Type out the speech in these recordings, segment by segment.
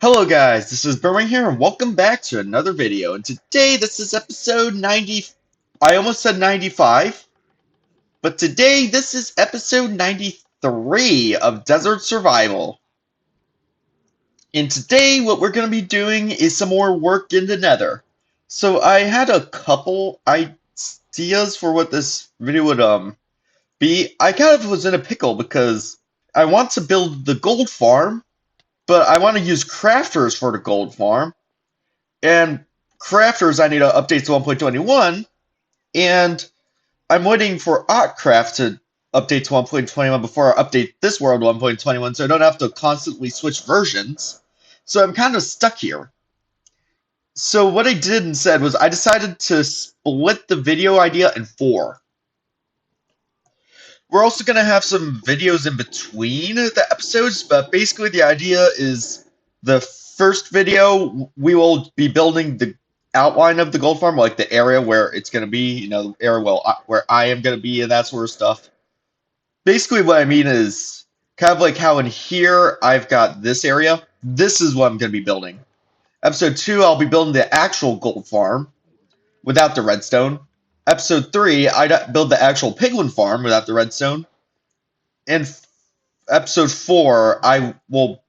Hello guys, this is Berwing here and welcome back to another video. And today this is episode 90, I almost said 95, but today this is episode 93 of Desert Survival. And today what we're going to be doing is some more work in the Nether. So I had a couple ideas for what this video would be. I kind of was in a pickle because I want to build the gold farm, but I want to use crafters for the gold farm. And crafters, I need to update to 1.21, and I'm waiting for Octcraft to update to 1.21 before I update this world to 1.21, so I don't have to constantly switch versions. So I'm kind of stuck here. So what I did instead was I decided to split the video idea in four. We're also going to have some videos in between the episodes, but basically the idea is the first video we will be building the outline of the gold farm, like the area where it's going to be, the area where I am going to be and that sort of stuff. Basically what I mean is kind of like how in here I've got this area. This is what I'm going to be building. Episode 2, I'll be building the actual gold farm without the redstone. Episode 3, I build the actual piglin farm without the redstone. And episode 4, I will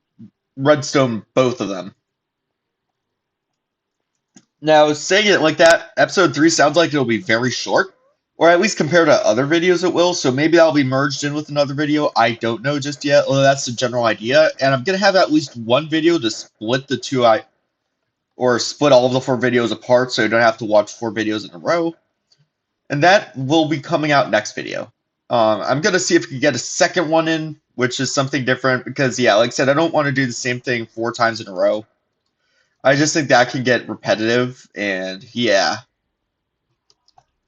redstone both of them. Now, saying it like that, episode 3 sounds like it'll be very short, or at least compared to other videos it will, so maybe that'll be merged in with another video. I don't know just yet, although that's the general idea, and I'm going to have at least one video to split the two, or split all of the 4 videos apart so you don't have to watch 4 videos in a row, and that will be coming out next video. I'm going to see if we can get a second one in, which is something different, because, yeah, like I said, I don't want to do the same thing 4 times in a row. I just think that can get repetitive, and yeah.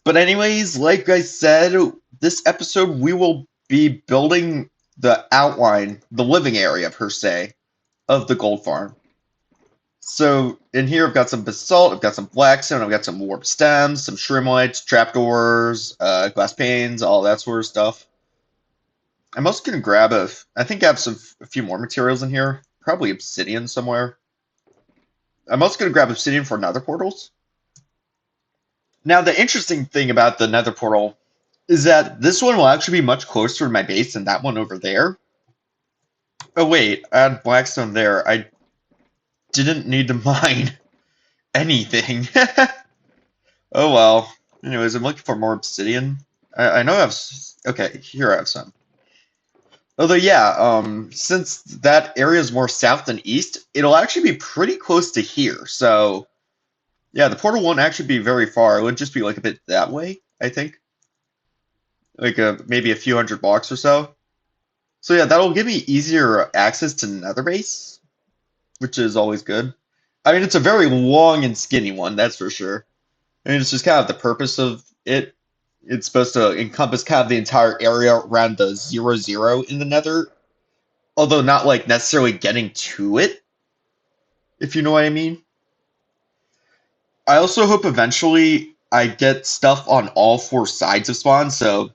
But anyways, like I said, this episode we will be building the outline, the living area per se, of the gold farm. So in here I've got some basalt, I've got some blackstone, I've got some warp stems, some shroomlights, trapdoors, glass panes, all that sort of stuff. I'm also going to grab I think I have a few more materials in here, probably obsidian somewhere. I'm also going to grab obsidian for nether portals. Now, the interesting thing about the nether portal is that this one will actually be much closer to my base than that one over there. Oh wait, I had blackstone there. I didn't need to mine anything. Oh well. Anyways, I'm looking for more obsidian. I know I have... Okay, here I have some. Although, yeah, since that area is more south than east, it'll actually be pretty close to here. So, yeah, the portal won't actually be very far. It would just be like a bit that way, I think. Like maybe a few hundred blocks or so. So yeah, that'll give me easier access to Nether base, which is always good. I mean, it's a very long and skinny one, that's for sure. I mean, it's just kind of the purpose of it. It's supposed to encompass kind of the entire area around the 0, 0 in the Nether, although not like necessarily getting to it, if you know what I mean. I also hope eventually I get stuff on all 4 sides of spawn, so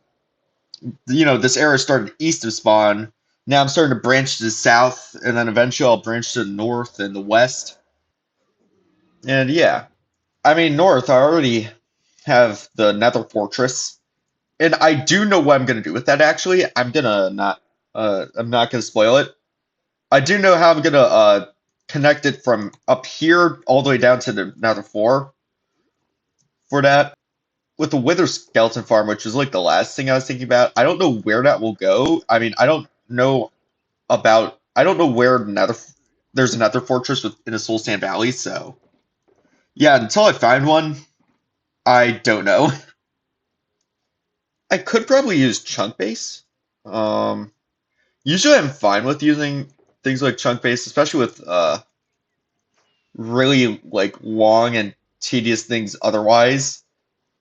this area started east of spawn. Now I'm starting to branch to the south, and then eventually I'll branch to the north and the west. And yeah, I mean, north, I already have the Nether Fortress, and I do know what I'm gonna do with that. Actually, I'm not gonna spoil it. I do know how I'm gonna connect it from up here all the way down to the Nether floor. For that, with the Wither Skeleton Farm, which is like the last thing I was thinking about, I don't know where that will go. I mean, I don't know where there's a Nether Fortress in the Soul Sand Valley, so yeah, until I find one, I don't know. I could probably use Chunk Base. Usually I'm fine with using things like Chunk Base, especially with really like long and tedious things otherwise,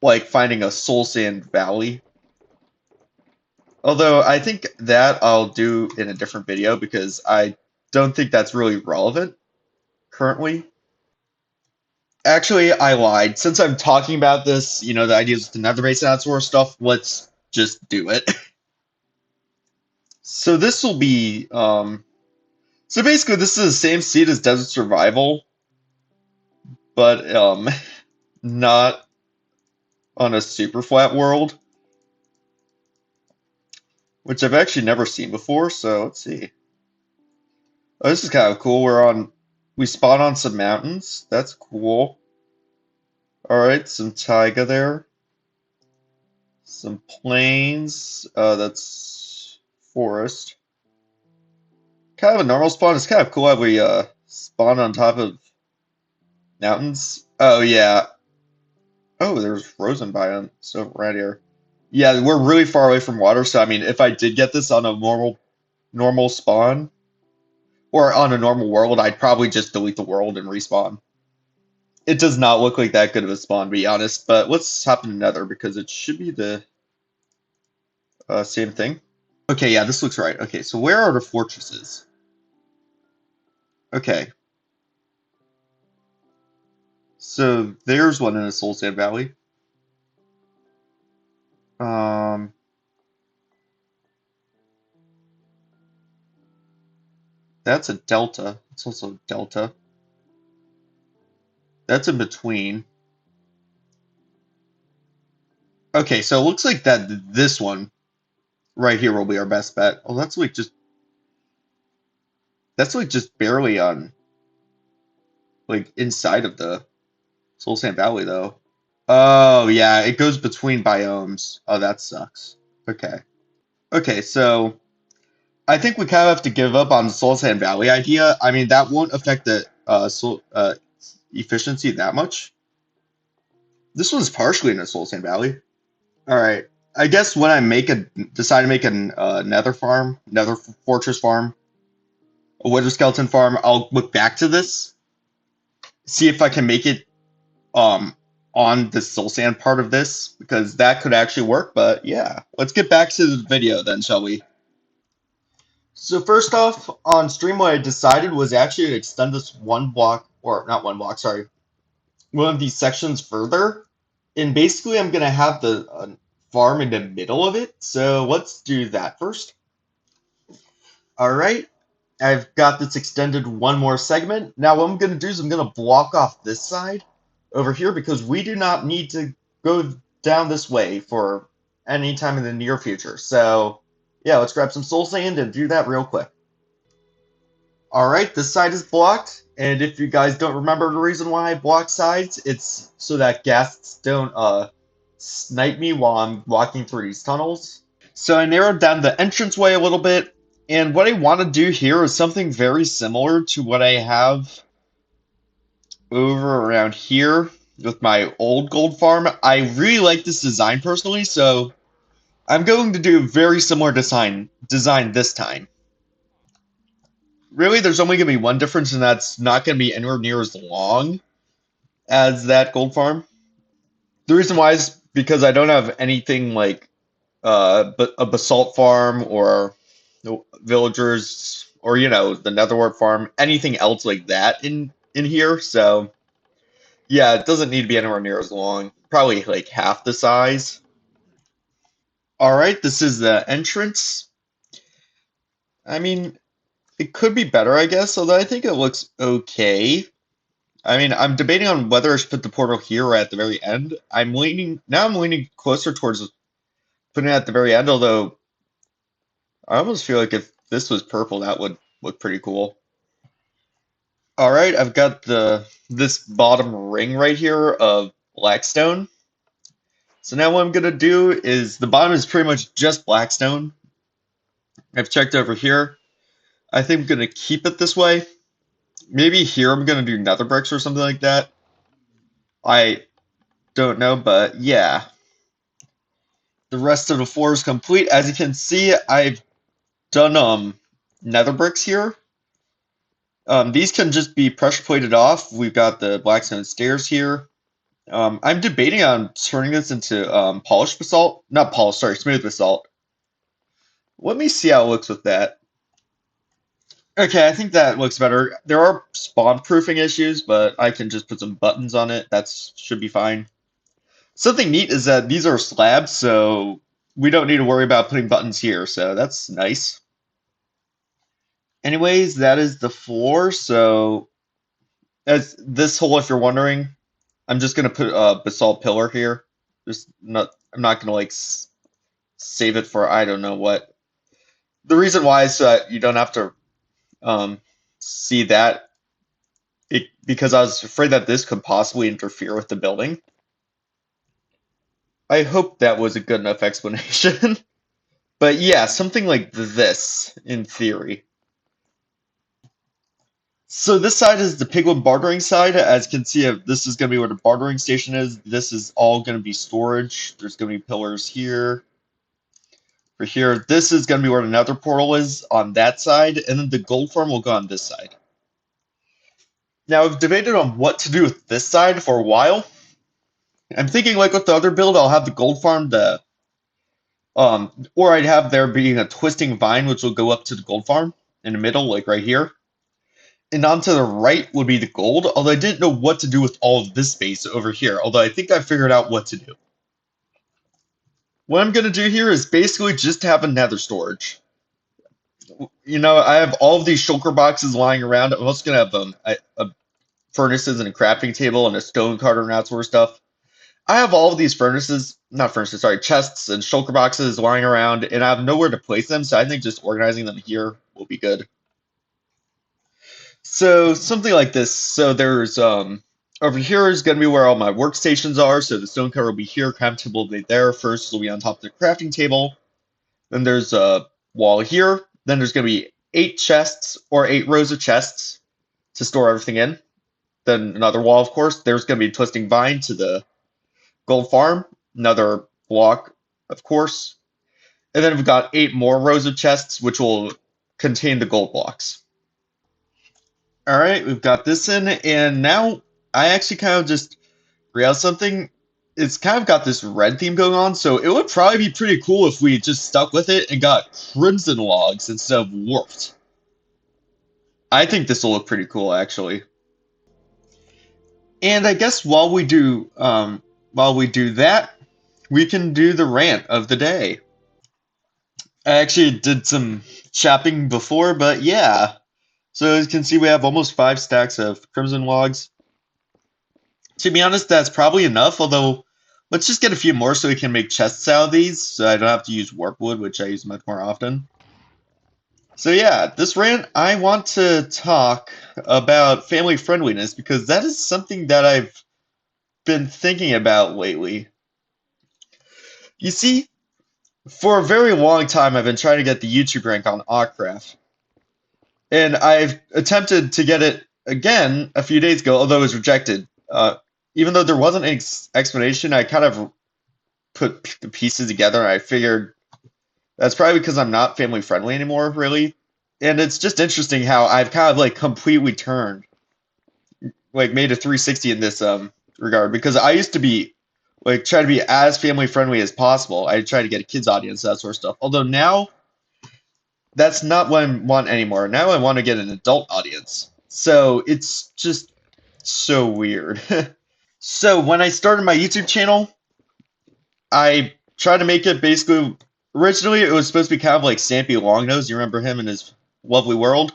like finding a Soul Sand Valley. Although I think that I'll do in a different video because I don't think that's really relevant currently. Actually, I lied. Since I'm talking about this, the ideas with the nether base and that sort of stuff, let's just do it. So this will be So basically, this is the same seed as Desert Survival, but not on a super flat world, which I've actually never seen before. So let's see. Oh, this is kind of cool. We spawn on some mountains. That's cool. All right, some taiga there. Some plains. That's forest. Kind of a normal spawn. It's kind of cool how we spawn on top of mountains. Oh yeah. Oh, there's frozen biome. So right here. Yeah, we're really far away from water. So I mean, if I did get this on a normal spawn or on a normal world, I'd probably just delete the world and respawn. It does not look like that good of a spawn, to be honest. But let's hop in Nether because it should be the same thing. Okay, yeah, this looks right. Okay, so where are the fortresses? Okay, so there's one in the Soul Sand Valley. Um, that's a delta. It's also a delta. That's in between. Okay, so it looks like that this one right here will be our best bet. Oh, that's like just barely on like inside of the Soul Sand Valley though. Oh yeah, it goes between biomes. Oh, that sucks. Okay. Okay, so I think we kind of have to give up on the Soul Sand Valley idea. I mean, that won't affect the efficiency that much. This one's partially in the Soul Sand Valley. All right. I guess when I decide to make a Nether farm, Nether Fortress farm, a Wither Skeleton farm, I'll look back to this, see if I can make it um on the Soul Sand part of this because that could actually work. But yeah, let's get back to the video then, shall we? So first off, on stream, what I decided was actually to extend this one block, or not one block, sorry, one of these sections further. And basically, I'm gonna have the farm in the middle of it. So let's do that first. All right, I've got this extended one more segment. Now what I'm gonna do is I'm gonna block off this side over here because we do not need to go down this way for any time in the near future. So yeah, let's grab some soul sand and do that real quick. All right, this side is blocked, and if you guys don't remember the reason why I block sides, it's so that guests don't snipe me while I'm walking through these tunnels. So I narrowed down the entranceway a little bit, and what I want to do here is something very similar to what I have over around here with my old gold farm. I really like this design personally, so I'm going to do a very similar design this time. Really, there's only going to be one difference, and that's not going to be anywhere near as long as that gold farm. The reason why is because I don't have anything like but a basalt farm or villagers or the netherwart farm, anything else like that in here. So yeah, it doesn't need to be anywhere near as long. Probably like half the size. All right, this is the entrance. I mean, it could be better, I guess, although I think it looks okay. I mean, I'm debating on whether I should put the portal here or at the very end. I'm leaning closer towards putting it at the very end, although I almost feel like if this was purple, that would look pretty cool. All right, I've got this bottom ring right here of blackstone. So now what I'm gonna do is the bottom is pretty much just blackstone. I've checked over here. I think I'm gonna keep it this way. Maybe here I'm gonna do nether bricks or something like that. I don't know, but yeah. The rest of the floor is complete. As you can see, I've done nether bricks here. These can just be pressure plated off. We've got the blackstone stairs here. I'm debating on turning this into polished basalt. Not polished, sorry, smooth basalt. Let me see how it looks with that. Okay, I think that looks better. There are spawn proofing issues, but I can just put some buttons on it. That should be fine. Something neat is that these are slabs, so we don't need to worry about putting buttons here, so that's nice. Anyways, that is the floor. So as this hole, if you're wondering, I'm just gonna put a basalt pillar here. I'm not gonna like save it for I don't know what. The reason why is so that you don't have to um, see that because I was afraid that this could possibly interfere with the building. I hope that was a good enough explanation. But yeah, something like this in theory. So this side is the Piglin bartering side. As you can see, this is going to be where the bartering station is. This is all going to be storage. There's going to be pillars here. For here, this is going to be where the nether portal is on that side, and then the gold farm will go on this side. Now, I've debated on what to do with this side for a while. I'm thinking like with the other build, I'll have the gold farm, or I'd have there being a twisting vine, which will go up to the gold farm in the middle, like right here. And on to the right would be the gold, although I didn't know what to do with all of this space over here, although I think I figured out what to do. What I'm going to do here is basically just have a nether storage. You know, I have all of these shulker boxes lying around. I'm also going to have furnaces and a crafting table and a stone cutter and that sort of stuff. I have all of these chests and shulker boxes lying around, and I have nowhere to place them, so I think just organizing them here will be good. So something like this. So there's over here is going to be where all my workstations are. So the stone cutter will be here, crafting table will be there. First will be on top of the crafting table. Then there's a wall here. Then there's going to be 8 chests or 8 rows of chests to store everything in. Then another wall, of course. There's going to be a twisting vine to the gold farm. Another block, of course. And then we've got 8 more rows of chests, which will contain the gold blocks. All right, we've got this in, and now I actually kind of just realized something. It's kind of got this red theme going on, so it would probably be pretty cool if we just stuck with it and got crimson logs instead of warped. I think this will look pretty cool, actually. And I guess while we do that, we can do the rant of the day. I actually did some shopping before, but yeah. So as you can see, we have almost 5 stacks of crimson logs. To be honest, that's probably enough, although let's just get a few more so we can make chests out of these, so I don't have to use warp wood, which I use much more often. So yeah, this rant, I want to talk about family friendliness, because that is something that I've been thinking about lately. You see, for a very long time, I've been trying to get the YouTube rank on Ockcraft. And I've attempted to get it again a few days ago, although it was rejected. Even though there wasn't an explanation, I kind of put the pieces together, and I figured that's probably because I'm not family friendly anymore, really. And it's just interesting how I've kind of like completely turned, like made a 360 in this regard, because I used to be like try to be as family friendly as possible. I try to get a kids audience, that sort of stuff. Although now that's not what I want anymore. Now I want to get an adult audience. So it's just so weird. So when I started my YouTube channel, I tried to make it basically, originally it was supposed to be kind of like Stampy Longnose. You remember him in his lovely world?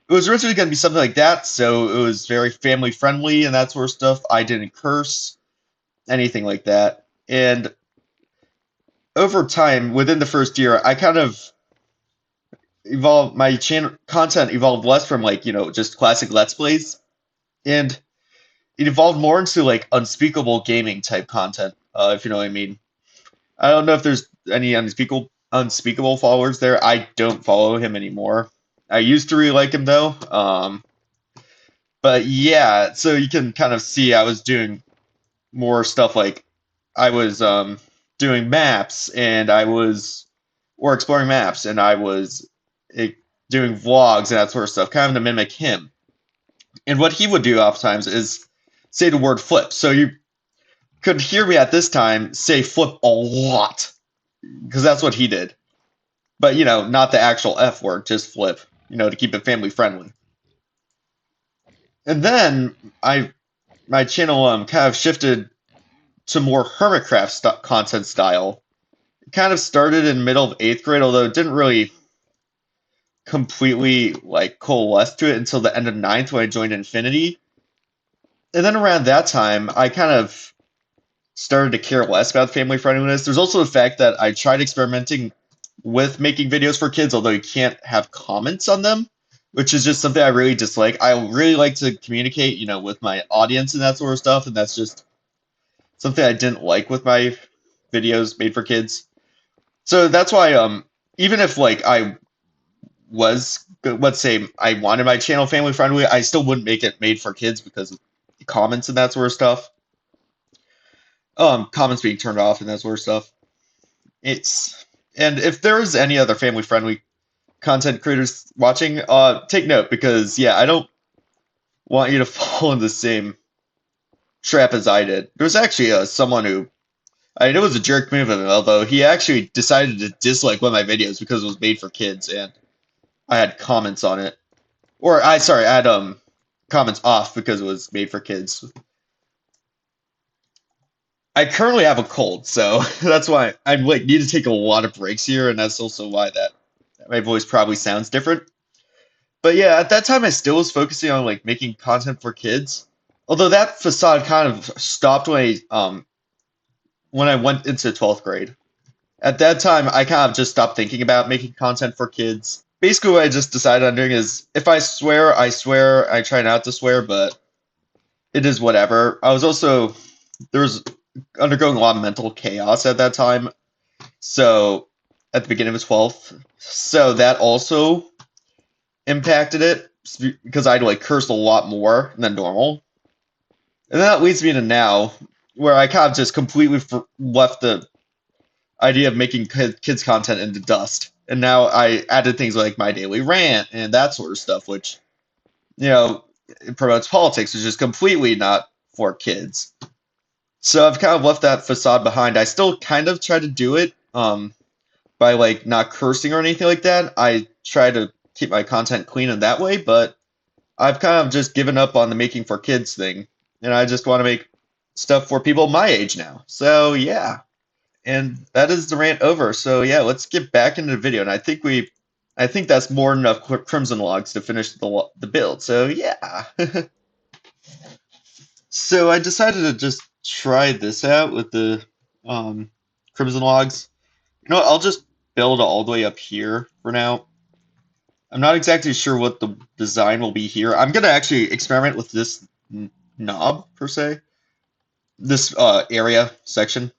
It was originally going to be something like that, so it was very family friendly and that sort of stuff. I didn't curse, anything like that. And over time, within the first year, I kind of evolved, my channel content evolved less from like, just classic Let's Plays, and it evolved more into like unspeakable gaming type content, if you know what I mean. I don't know if there's any unspeakable followers there. I don't follow him anymore. I used to really like him though. But yeah, so you can kind of see I was doing more stuff like I was doing maps, and or exploring maps, and I was doing vlogs and that sort of stuff, kind of to mimic him. And what he would do oftentimes is say the word flip. So you could hear me at this time say flip a lot, because that's what he did. But, not the actual F word, just flip, to keep it family friendly. And then my channel kind of shifted to more Hermitcraft content style. It kind of started in the middle of 8th grade, although it didn't really completely like coalesced to it until the end of ninth when I joined Infinity. And then around that time, I kind of started to care less about family friendliness. There's also the fact that I tried experimenting with making videos for kids, although you can't have comments on them, which is just something I really dislike. I really like to communicate, with my audience and that sort of stuff, and that's just something I didn't like with my videos made for kids. So that's why, even if like I was, let's say, I wanted my channel family friendly, I still wouldn't make it made for kids because of comments and that sort of stuff. Comments being turned off and that sort of stuff. It's and if there's any other family friendly content creators watching, take note because yeah, I don't want you to fall in the same trap as I did. There was actually someone who it was a jerk move of him, although he actually decided to dislike one of my videos because it was made for kids and I had comments on it. Or I had comments off because it was made for kids. I currently have a cold, so that's why I like need to take a lot of breaks here, and that's also why that my voice probably sounds different. But yeah, at that time I still was focusing on like making content for kids. Although that facade kind of stopped when I went into 12th grade. At that time I kind of just stopped thinking about making content for kids. Basically what I just decided on doing is if I swear, I swear. I try not to swear, but it is whatever. I was also there was undergoing a lot of mental chaos at that time. So at the beginning of 12th. So that also impacted it because I'd like cursed a lot more than normal. And that leads me to now, where I kind of just completely left the idea of making kids content into dust. And now I added things like my daily rant and that sort of stuff, which, it promotes politics, which is completely not for kids. So I've kind of left that facade behind. I still kind of try to do it by like not cursing or anything like that. I try to keep my content clean in that way, but I've kind of just given up on the making for kids thing, and I just want to make stuff for people my age now. So yeah, and that is the rant over. So yeah, let's get back into the video, and I think that's more than enough Crimson Logs to finish the build. So yeah. So I decided to just try this out with the Crimson Logs. You know what, I'll just build all the way up here for now. I'm not exactly sure what the design will be here. I'm going to actually experiment with this knob, per se. This area section.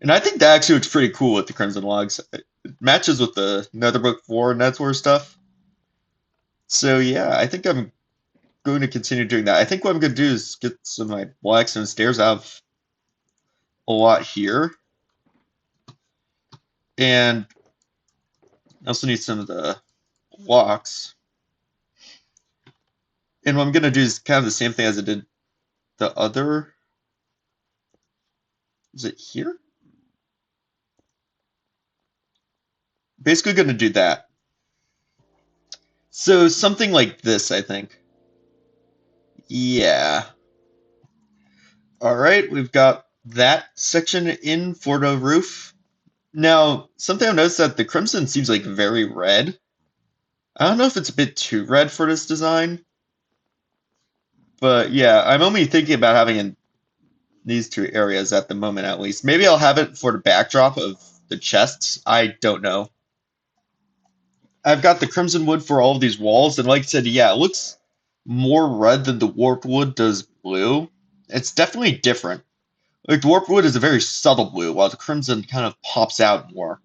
And I think that actually looks pretty cool with the Crimson Logs. It matches with the Netherbook 4 and that sort of stuff. So yeah, I think I'm going to continue doing that. I think what I'm going to do is get some of my blackstone stairs. I have a lot here. And I also need some of the blocks. And what I'm going to do is kind of the same thing as I did the other. Is it here? Basically going to do that. So something like this, I think. Yeah. All right, we've got that section in for the roof. Now, something I've noticed that the crimson seems like very red. I don't know if it's a bit too red for this design. But yeah, I'm only thinking about having in these two areas at the moment, at least. Maybe I'll have it for the backdrop of the chests. I don't know. I've got the crimson wood for all of these walls, and like I said, yeah, it looks more red than the warped wood does blue. It's definitely different. Like, the warped wood is a very subtle blue, while the crimson kind of pops out more.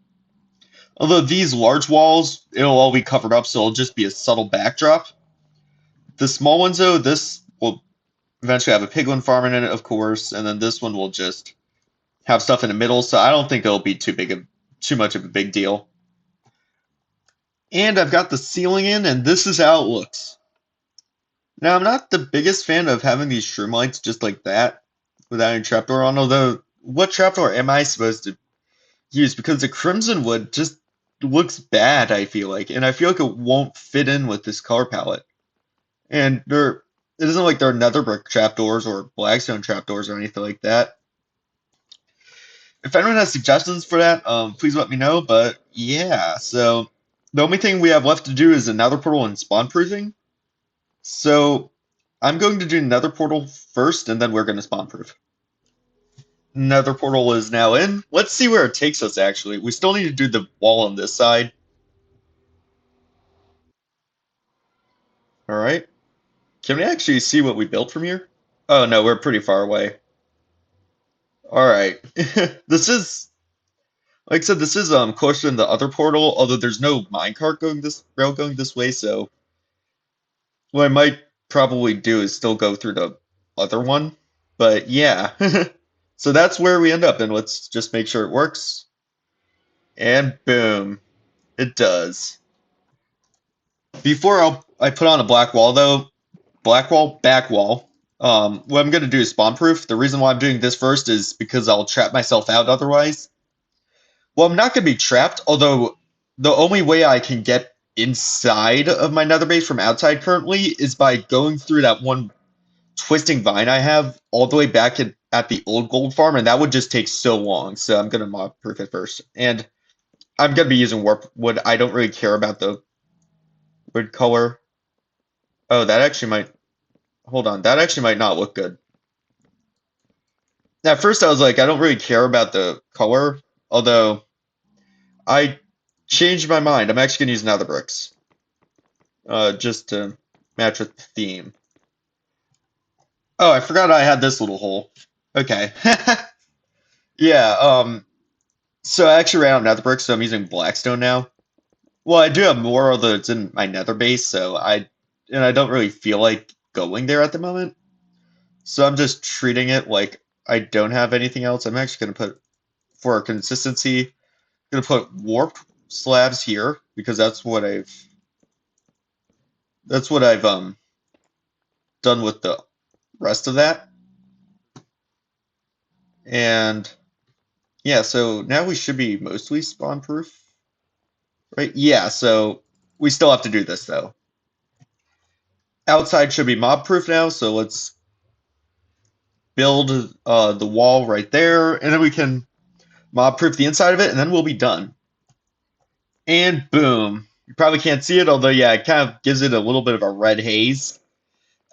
Although these large walls, it'll all be covered up, so it'll just be a subtle backdrop. The small ones, though, this will eventually have a piglin farm in it, of course, and then this one will just have stuff in the middle, so I don't think it'll be too much of a big deal. And I've got the ceiling in, and this is how it looks. Now, I'm not the biggest fan of having these shroom lights just like that, without any trapdoor on, although what trapdoor am I supposed to use? Because the crimson wood just looks bad, I feel like, and I feel like it won't fit in with this color palette. And it isn't like there are netherbrick trapdoors or blackstone trapdoors or anything like that. If anyone has suggestions for that, please let me know, but yeah, so the only thing we have left to do is another portal and spawn proofing. So I'm going to do another portal first, and then we're going to spawn proof. Another portal is now in. Let's see where it takes us, actually. We still need to do the wall on this side. Alright. Can we actually see what we built from here? Oh no, we're pretty far away. Alright. This is, like I said, this is closer than the other portal, although there's no minecart going this rail going this way, so what I might probably do is still go through the other one. But yeah. So that's where we end up, and let's just make sure it works. And boom. It does. Before I put on a black wall though, black wall, back wall. What I'm gonna do is spawn proof. The reason why I'm doing this first is because I'll trap myself out otherwise. Well, I'm not gonna be trapped, although the only way I can get inside of my nether base from outside currently is by going through that one twisting vine I have all the way back at the old gold farm, and that would just take so long. So I'm gonna mob proof it first. And I'm gonna be using warp wood. I don't really care about the wood color. Oh, that actually might, hold on, that actually might not look good. At first I was like, I don't really care about the color, although I changed my mind. I'm actually gonna use nether bricks. Just to match with the theme. Oh, I forgot I had this little hole. Okay. Yeah, so I actually ran out of nether bricks, so I'm using blackstone now. Well, I do have more, although it's in my nether base, so I don't really feel like going there at the moment. So I'm just treating it like I don't have anything else. I'm actually gonna put, for consistency, gonna put warp slabs here because that's what I've done with the rest of that. And yeah, so now we should be mostly spawn proof. Right? Yeah, so we still have to do this though. Outside should be mob proof now, so let's build the wall right there, and then we can mob proof the inside of it, and then we'll be done. And boom. You probably can't see it, although yeah, it kind of gives it a little bit of a red haze.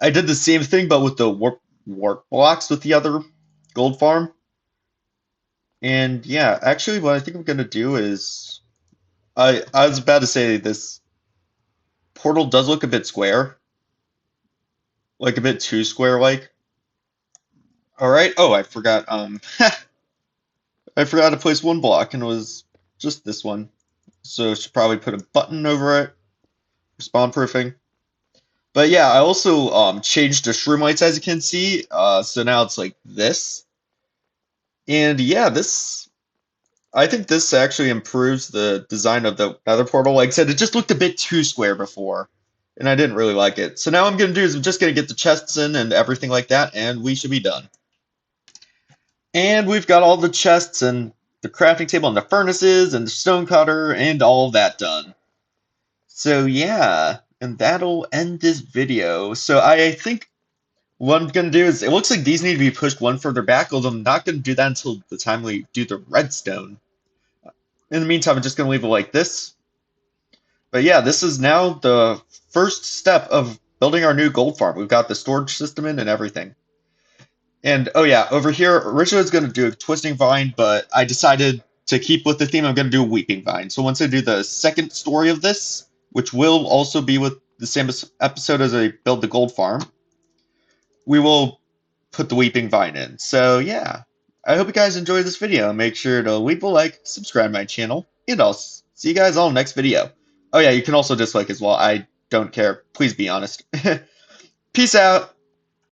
I did the same thing, but with the warp blocks with the other gold farm. And yeah, actually what I think I'm gonna do is I was about to say this portal does look a bit square. Like a bit too square like. Alright. Oh, I forgot I forgot to place one block and it was just this one. So I should probably put a button over it for spawn proofing. But yeah, I also changed the shroom lights as you can see. So now it's like this. And yeah, I think this actually improves the design of the nether portal. Like I said, it just looked a bit too square before, and I didn't really like it. So now what I'm going to do is I'm just going to get the chests in and everything like that, and we should be done. And we've got all the chests and the crafting table and the furnaces and the stone cutter and all that done. So yeah, and that'll end this video. So I think what I'm going to do is, it looks like these need to be pushed one further back, although I'm not going to do that until the time we do the redstone. In the meantime, I'm just going to leave it like this. But yeah, this is now the first step of building our new gold farm. We've got the storage system in and everything. And oh yeah, over here, originally I was going to do a twisting vine, but I decided to keep with the theme. I'm going to do a weeping vine. So once I do the second story of this, which will also be with the same episode as I build the gold farm, we will put the weeping vine in. So yeah, I hope you guys enjoyed this video. Make sure to leave a like, subscribe to my channel, and I'll see you guys all next video. Oh yeah, you can also dislike as well. I don't care. Please be honest. Peace out.